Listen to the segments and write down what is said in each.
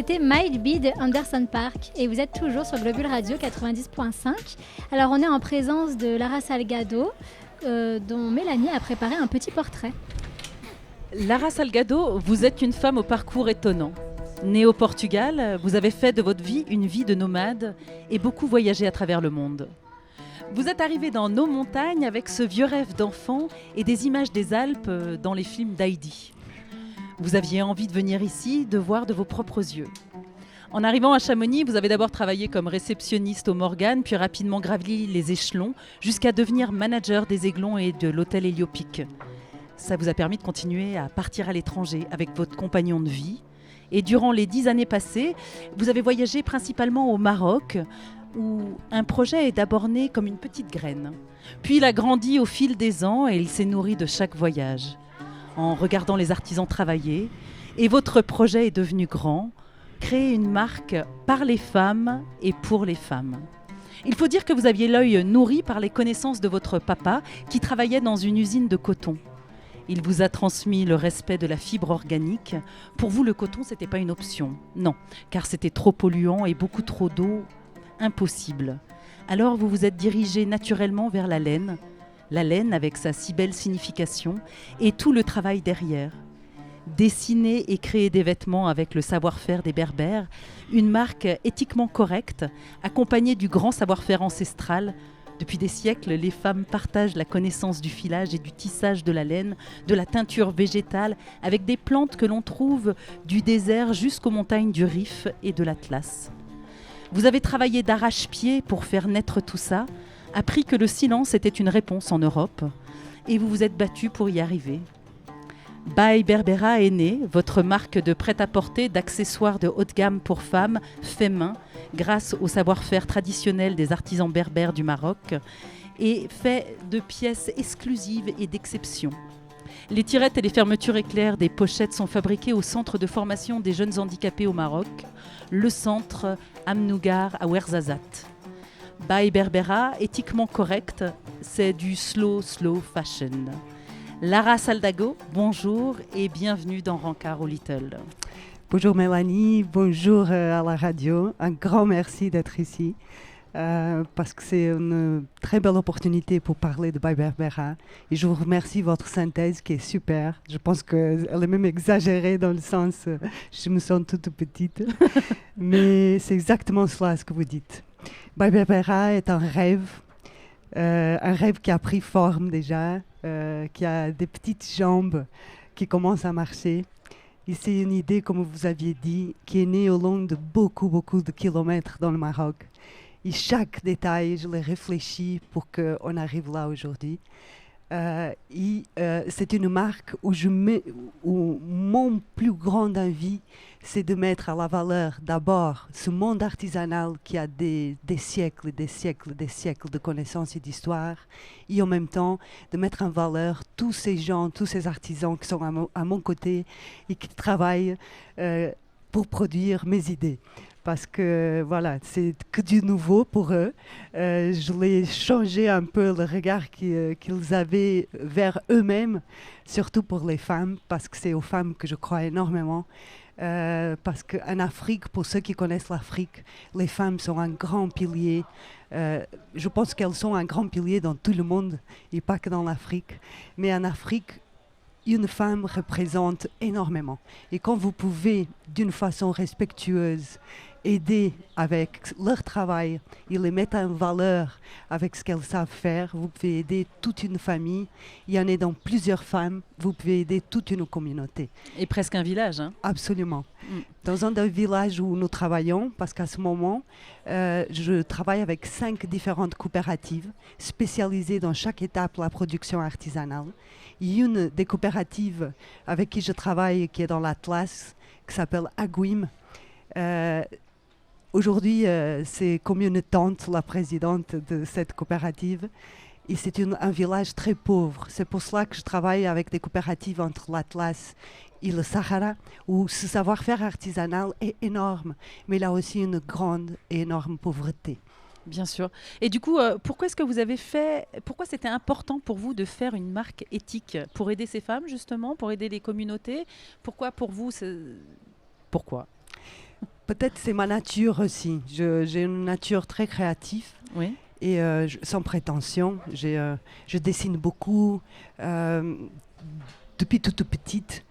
C'était Mild Bee de Anderson Park et vous êtes toujours sur Globule Radio 90.5. Alors on est en présence de Lara Salgado dont Mélanie a préparé un petit portrait. Lara Salgado, vous êtes une femme au parcours étonnant. Née au Portugal, vous avez fait de votre vie une vie de nomade et beaucoup voyagé à travers le monde. Vous êtes arrivée dans nos montagnes avec ce vieux rêve d'enfant et des images des Alpes dans les films d'Heidi. Vous aviez envie de venir ici, de voir de vos propres yeux. En arrivant à Chamonix, vous avez d'abord travaillé comme réceptionniste au Morgan, puis rapidement gravi les échelons, jusqu'à devenir manager des Aiglons et de l'hôtel Héliopique. Ça vous a permis de continuer à partir à l'étranger avec votre compagnon de vie. Et durant les 10 années passées, vous avez voyagé principalement au Maroc, où un projet est d'abord né comme une petite graine. Puis il a grandi au fil des ans et il s'est nourri de chaque voyage, en regardant les artisans travailler. Et votre projet est devenu grand, créer une marque par les femmes et pour les femmes. Il faut dire que vous aviez l'œil nourri par les connaissances de votre papa qui travaillait dans une usine de coton. Il vous a transmis le respect de la fibre organique. Pour vous, le coton, ce n'était pas une option. Non, car c'était trop polluant et beaucoup trop d'eau. Impossible. Alors vous vous êtes dirigé naturellement vers la laine avec sa si belle signification et tout le travail derrière. Dessiner et créer des vêtements avec le savoir-faire des Berbères, une marque éthiquement correcte, accompagnée du grand savoir-faire ancestral. Depuis des siècles, les femmes partagent la connaissance du filage et du tissage de la laine, de la teinture végétale, avec des plantes que l'on trouve du désert jusqu'aux montagnes du Rif et de l'Atlas. Vous avez travaillé d'arrache-pied pour faire naître tout ça, appris que le silence était une réponse en Europe, et vous vous êtes battu pour y arriver. By Berbera est née, votre marque de prêt-à-porter, d'accessoires de haute gamme pour femmes, fait main, grâce au savoir-faire traditionnel des artisans berbères du Maroc, et fait de pièces exclusives et d'exception. Les tirettes et les fermetures éclairs des pochettes sont fabriquées au centre de formation des jeunes handicapés au Maroc, le centre Amnougar à Ouarzazate. By Berbera, éthiquement correct, c'est du slow fashion. Lara Salgado, bonjour et bienvenue dans Rancard au Little. Bonjour Mélanie, bonjour à la radio. Un grand merci d'être ici parce que c'est une très belle opportunité pour parler de By Berbera. Et je vous remercie de votre synthèse qui est super. Je pense qu'elle est même exagérée dans le sens je me sens toute petite. Mais c'est exactement cela ce que vous dites. By Berbera est un rêve qui a pris forme déjà, qui a des petites jambes qui commencent à marcher. Et c'est une idée, comme vous aviez dit, qui est née au long de beaucoup de kilomètres dans le Maroc. Et chaque détail, je l'ai réfléchi pour qu'on arrive là aujourd'hui. C'est une marque où mon plus grand envie, c'est de mettre à la valeur d'abord ce monde artisanal qui a des siècles de connaissances et d'histoire, et en même temps de mettre en valeur tous ces gens, tous ces artisans qui sont à mon côté et qui travaillent pour produire mes idées. Parce que voilà, c'est que du nouveau pour eux. Je l'ai changé un peu le regard qu'ils avaient vers eux-mêmes, surtout pour les femmes, parce que c'est aux femmes que je crois énormément. Parce qu'en Afrique, pour ceux qui connaissent l'Afrique, les femmes sont un grand pilier. Je pense qu'elles sont un grand pilier dans tout le monde et pas que dans l'Afrique. Mais en Afrique, une femme représente énormément. Et quand vous pouvez, d'une façon respectueuse, aider avec leur travail et les mettre en valeur avec ce qu'elles savent faire, vous pouvez aider toute une famille. Il y en a dans plusieurs femmes, vous pouvez aider toute une communauté. Et presque un village, hein? Absolument. Dans un des villages où nous travaillons, parce qu'à ce moment, je travaille avec 5 différentes coopératives spécialisées dans chaque étape de la production artisanale. Il y a une des coopératives avec qui je travaille qui est dans l'Atlas, qui s'appelle Agouim. Aujourd'hui, c'est comme une tante, la présidente de cette coopérative. Et c'est un village très pauvre. C'est pour cela que je travaille avec des coopératives entre l'Atlas et le Sahara, où ce savoir-faire artisanal est énorme, mais il a aussi une grande et énorme pauvreté. Bien sûr. Et du coup, pourquoi c'était important pour vous de faire une marque éthique pour aider ces femmes, justement, pour aider les communautés? Pourquoi pour vous Pourquoi Peut-être c'est ma nature aussi. J'ai une nature très créative. Oui. Et sans prétention, je dessine beaucoup depuis toute petite.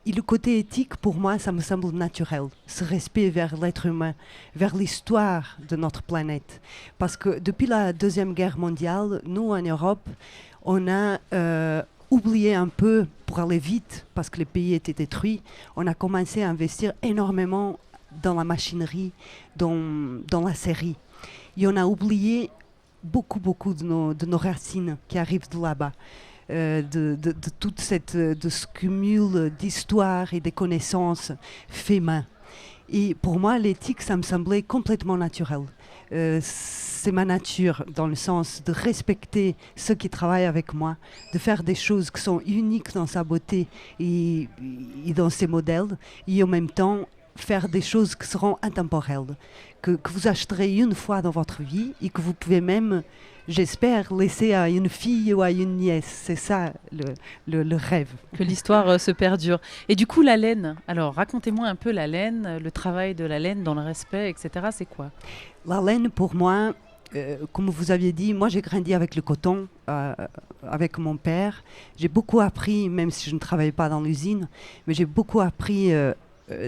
Et le côté éthique, pour moi, ça me semble naturel. Ce respect vers l'être humain, vers l'histoire de notre planète. Parce que depuis la Deuxième Guerre mondiale, nous, en Europe, on a oublié un peu, pour aller vite, parce que les pays étaient détruits, on a commencé à investir énormément dans la machinerie, dans la série. Et on a oublié beaucoup de nos racines qui arrivent de là-bas. De ce cumul d'histoire et de connaissances fait main. Et pour moi, l'éthique, ça me semblait complètement naturel. C'est ma nature, dans le sens de respecter ceux qui travaillent avec moi, de faire des choses qui sont uniques dans sa beauté et dans ses modèles, et en même temps faire des choses qui seront intemporelles, que vous achèterez une fois dans votre vie et que vous pouvez même, j'espère, laisser à une fille ou à une nièce. C'est ça le rêve. Que l'histoire se perdure. Et du coup, la laine, alors racontez-moi un peu la laine, le travail de la laine dans le respect, etc. C'est quoi? La laine, pour moi, comme vous aviez dit, moi j'ai grandi avec le coton, avec mon père. J'ai beaucoup appris, même si je ne travaillais pas dans l'usine, mais j'ai beaucoup appris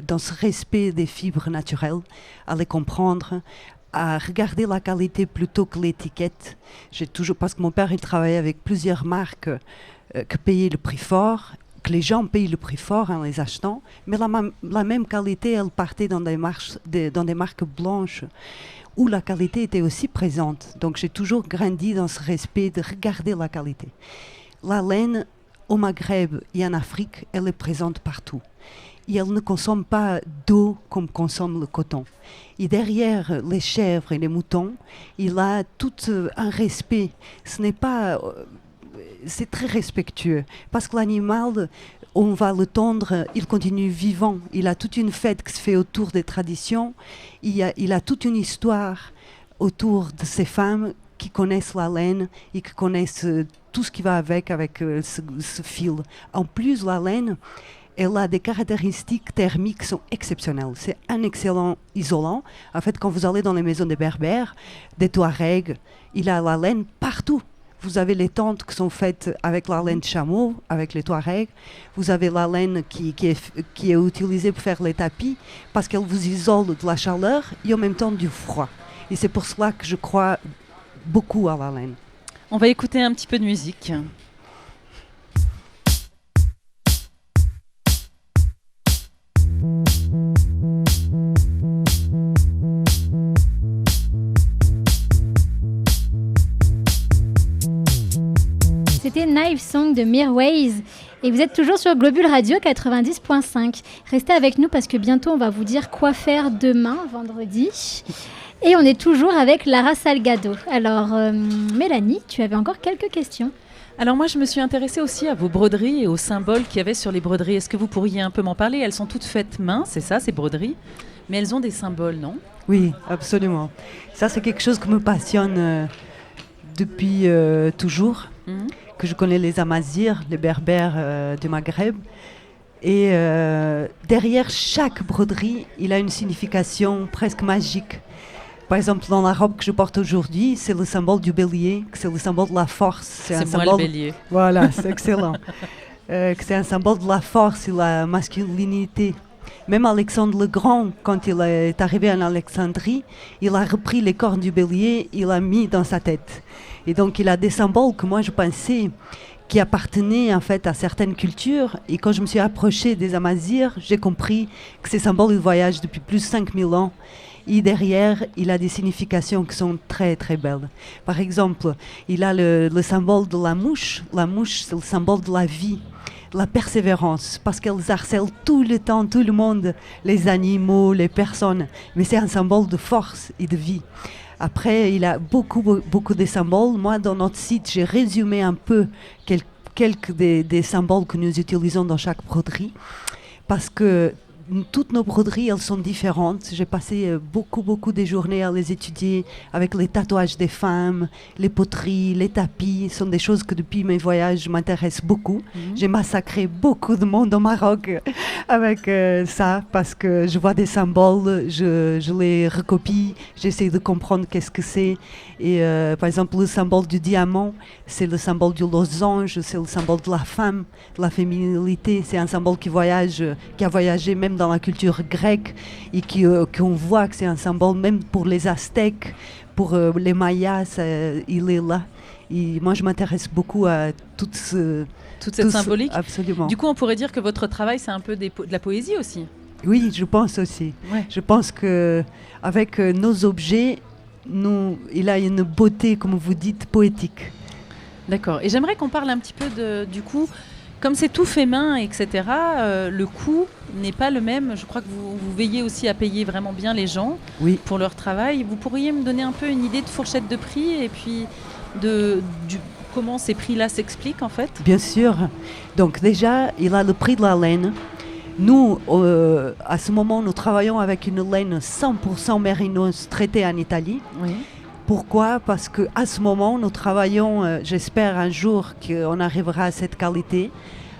dans ce respect des fibres naturelles, à les comprendre, à regarder la qualité plutôt que l'étiquette. Parce que mon père, il travaillait avec plusieurs marques que payaient le prix fort, que les gens payent le prix fort en les achetant, mais la même qualité, elle partait dans des marques blanches, où la qualité était aussi présente. Donc j'ai toujours grandi dans ce respect de regarder la qualité. La laine, au Maghreb et en Afrique, elle est présente partout. Et elle ne consomme pas d'eau comme consomme le coton. Et derrière les chèvres et les moutons, il a tout un respect. C'est très respectueux. Parce que l'animal, on va le tondre, il continue vivant. Il a toute une fête qui se fait autour des traditions. Il a toute une histoire autour de ces femmes qui connaissent la laine et qui connaissent tout ce qui va avec ce fil. En plus, la laine, elle a des caractéristiques thermiques qui sont exceptionnelles. C'est un excellent isolant. En fait, quand vous allez dans les maisons des Berbères, des Touaregs, il a la laine partout. Vous avez les tentes qui sont faites avec la laine de chameau, avec les Touaregs. Vous avez la laine qui est utilisée pour faire les tapis, parce qu'elle vous isole de la chaleur et en même temps du froid. Et c'est pour cela que je crois beaucoup à la laine. On va écouter un petit peu de musique. C'était Knife Song de Mirways et vous êtes toujours sur Globule Radio 90.5. Restez avec nous parce que bientôt on va vous dire quoi faire demain, vendredi. Et on est toujours avec Lara Salgado. Alors Mélanie, tu avais encore quelques questions. Alors moi je me suis intéressée aussi à vos broderies et aux symboles qu'il y avait sur les broderies. Est-ce que vous pourriez un peu m'en parler? Elles sont toutes faites main, c'est ça, ces broderies, mais elles ont des symboles, non? Oui, absolument. Ça c'est quelque chose qui me passionne depuis toujours. Que je connais les Amazirs, les Berbères du Maghreb. Et derrière chaque broderie, il a une signification presque magique. Par exemple, dans la robe que je porte aujourd'hui, c'est le symbole du bélier, c'est le symbole de la force. C'est moi le bélier. Voilà, c'est excellent. C'est un symbole de la force et la masculinité. Même Alexandre le Grand, quand il est arrivé en Alexandrie, il a repris les cornes du bélier, il l'a mis dans sa tête. Et donc il a des symboles que moi je pensais qui appartenaient en fait à certaines cultures. Et quand je me suis approchée des Amazirs, j'ai compris que ces symboles ils voyagent depuis plus de 5000 ans. Et derrière, il a des significations qui sont très très belles. Par exemple, il a le symbole de la mouche. La mouche, c'est le symbole de la vie, la persévérance, parce qu'elles harcèlent tout le temps, tout le monde, les animaux, les personnes. Mais c'est un symbole de force et de vie. Après, il a beaucoup de symboles. Moi, dans notre site, j'ai résumé un peu quelques des symboles que nous utilisons dans chaque broderie. Parce que toutes nos broderies, elles sont différentes. J'ai passé beaucoup de journées à les étudier avec les tatouages des femmes, les poteries, les tapis. Ce sont des choses que depuis mes voyages m'intéressent beaucoup. J'ai massacré beaucoup de monde au Maroc avec ça parce que je vois des symboles, je les recopie, j'essaie de comprendre qu'est-ce que c'est. Et par exemple, le symbole du diamant, c'est le symbole du losange, c'est le symbole de la femme, de la féminilité. C'est un symbole qui a voyagé même dans la culture grecque et qu'on voit que c'est un symbole même pour les Aztèques, pour les Mayas, il est là. Et moi, je m'intéresse beaucoup à toute cette symbolique. Absolument. Du coup, on pourrait dire que votre travail, c'est un peu de la poésie aussi. Oui, je pense aussi. Ouais. Je pense qu'avec nos objets, il a une beauté, comme vous dites, poétique. D'accord. Et j'aimerais qu'on parle un petit peu du coup, comme c'est tout fait main, etc., le coût n'est pas le même. Je crois que vous veillez aussi à payer vraiment bien les gens pour leur travail. Vous pourriez me donner un peu une idée de fourchette de prix et puis comment ces prix-là s'expliquent en fait? Bien sûr. Donc déjà, il a le prix de la laine. Nous, à ce moment, nous travaillons avec une laine 100% mérinos traitée en Italie. Oui. Pourquoi? Parce qu'à ce moment, nous travaillons, j'espère un jour qu'on arrivera à cette qualité,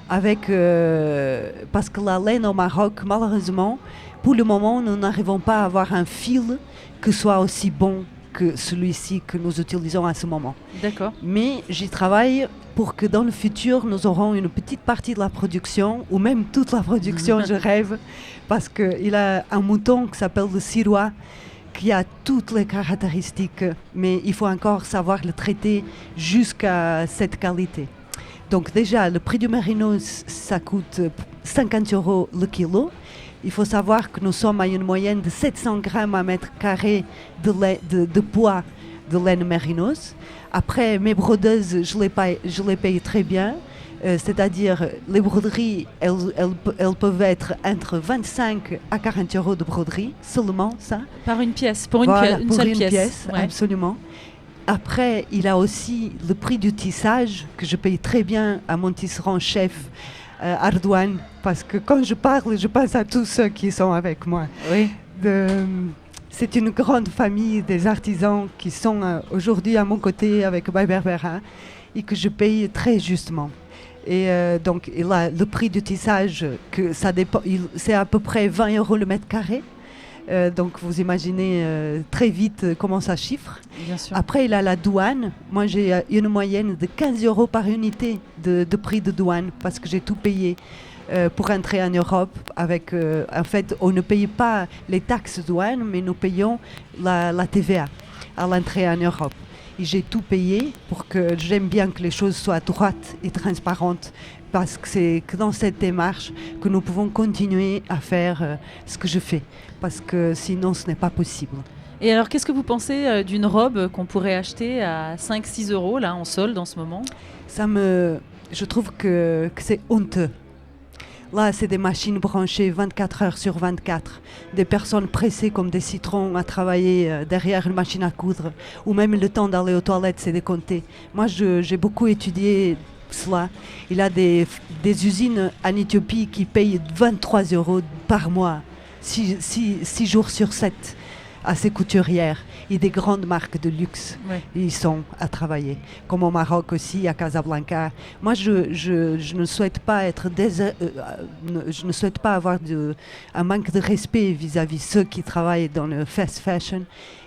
parce que la laine au Maroc, malheureusement, pour le moment, nous n'arrivons pas à avoir un fil qui soit aussi bon que celui-ci que nous utilisons à ce moment. D'accord. Mais j'y travaille pour que dans le futur, nous aurons une petite partie de la production, ou même toute la production, je rêve, parce qu'il a un mouton qui s'appelle le Sirois, qui a toutes les caractéristiques, mais il faut encore savoir le traiter jusqu'à cette qualité. Donc déjà, le prix du mérinos, ça coûte 50 € le kilo. Il faut savoir que nous sommes à une moyenne de 700 grammes à mètre carré de poids de laine mérinos. Après, mes brodeuses, je les paye très bien. C'est-à-dire, les broderies, elles peuvent être entre 25 à 40 € de broderie, seulement ça. Par une pièce, pour une seule pièce. Ouais. Absolument. Après, il a aussi le prix du tissage, que je paye très bien à mon tisserand-chef, Ardouane, parce que quand je parle, je pense à tous ceux qui sont avec moi. Oui. C'est une grande famille des artisans qui sont aujourd'hui à mon côté avec Berbera et que je paye très justement. Et donc, il a le prix du tissage, c'est à peu près 20 € le mètre carré. Donc, vous imaginez très vite comment ça chiffre. Bien sûr. Après, il a la douane. Moi, j'ai une moyenne de 15 € par unité de prix de douane parce que j'ai tout payé pour entrer en Europe. En fait, on ne paye pas les taxes douane, mais nous payons la TVA à l'entrée en Europe. Et j'ai tout payé pour que j'aime bien que les choses soient droites et transparentes parce que c'est que dans cette démarche que nous pouvons continuer à faire ce que je fais parce que sinon ce n'est pas possible. Et alors qu'est-ce que vous pensez d'une robe qu'on pourrait acheter à 5-6 € là en solde en ce moment? Je trouve que c'est honteux. Là, c'est des machines branchées 24 heures sur 24, des personnes pressées comme des citrons à travailler derrière une machine à coudre, ou même le temps d'aller aux toilettes, c'est décompté. Moi, j'ai beaucoup étudié cela. Il y a des usines en Éthiopie qui payent 23 € par mois, 6 jours sur 7, à ces couturières. Et des grandes marques de luxe, ils sont à travailler. Comme au Maroc aussi, à Casablanca. Moi, je ne souhaite pas je ne souhaite pas avoir un manque de respect vis-à-vis de ceux qui travaillent dans le fast fashion.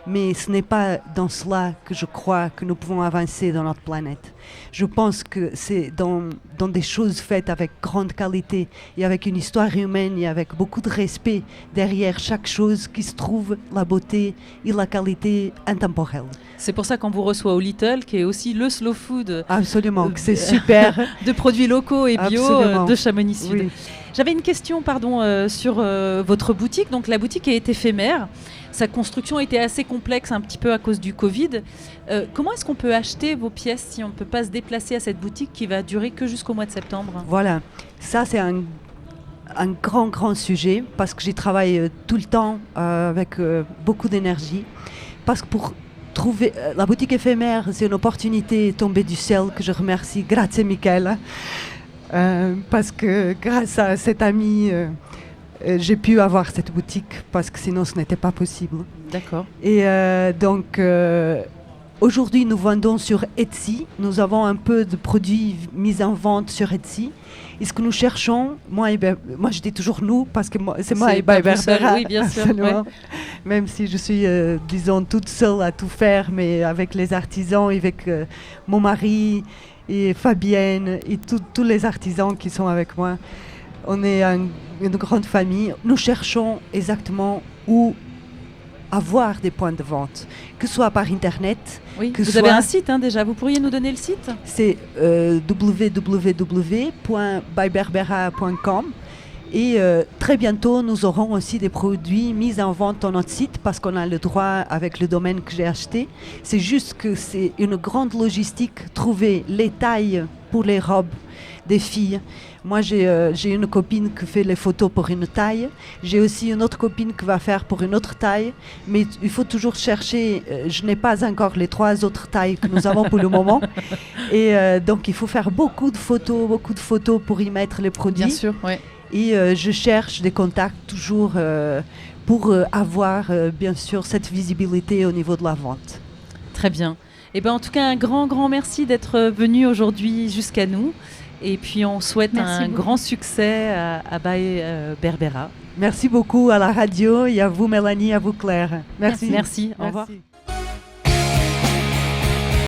Mais ce n'est pas dans cela que je crois que nous pouvons avancer dans notre planète. Je pense que c'est dans des choses faites avec grande qualité et avec une histoire humaine et avec beaucoup de respect derrière chaque chose qui se trouve la beauté et la qualité intemporelle. C'est pour ça qu'on vous reçoit au Little, qui est aussi le slow food. Absolument, c'est super. De produits locaux et bio de Chamonix-Sud. Oui. J'avais une question sur votre boutique. Donc la boutique est éphémère. Sa construction était assez complexe un petit peu à cause du Covid. Comment est-ce qu'on peut acheter vos pièces si on ne peut pas se déplacer à cette boutique qui va durer que jusqu'au mois de septembre? Voilà, ça c'est un grand sujet parce que j'y travaille tout le temps avec beaucoup d'énergie. Parce que pour trouver la boutique éphémère, c'est une opportunité tombée du ciel que je remercie. Grazie Michela. Parce que grâce à cet ami j'ai pu avoir cette boutique parce que sinon ce n'était pas possible. D'accord. Et donc aujourd'hui nous vendons sur Etsy. Nous avons un peu de produits mis en vente sur Etsy. Et ce que nous cherchons, moi je dis toujours nous parce que c'est moi et Berbera. Oui, bien sûr. Ouais. Même si je suis, disons, toute seule à tout faire, mais avec les artisans, avec mon mari et Fabienne et tous les artisans qui sont avec moi. On est une grande famille. Nous cherchons exactement où avoir des points de vente, que ce soit par Internet. Oui. Vous avez un site déjà, vous pourriez nous donner le site ? C'est www.byberbera.com. Et très bientôt, nous aurons aussi des produits mis en vente sur notre site parce qu'on a le droit avec le domaine que j'ai acheté. C'est juste que c'est une grande logistique, trouver les tailles pour les robes des filles. Moi, j'ai une copine qui fait les photos pour une taille. J'ai aussi une autre copine qui va faire pour une autre taille. Mais il faut toujours chercher. Je n'ai pas encore les 3 autres tailles que nous avons pour le moment. Et donc, il faut faire beaucoup de photos pour y mettre les produits. Bien sûr, oui. Et je cherche des contacts toujours pour avoir, bien sûr, cette visibilité au niveau de la vente. Très bien. Et en tout cas, un grand merci d'être venu aujourd'hui jusqu'à nous. Et puis, on souhaite un grand succès à By Berbera. Merci beaucoup à la radio et à vous, Mélanie, à vous, Claire. Merci. Merci. Au revoir.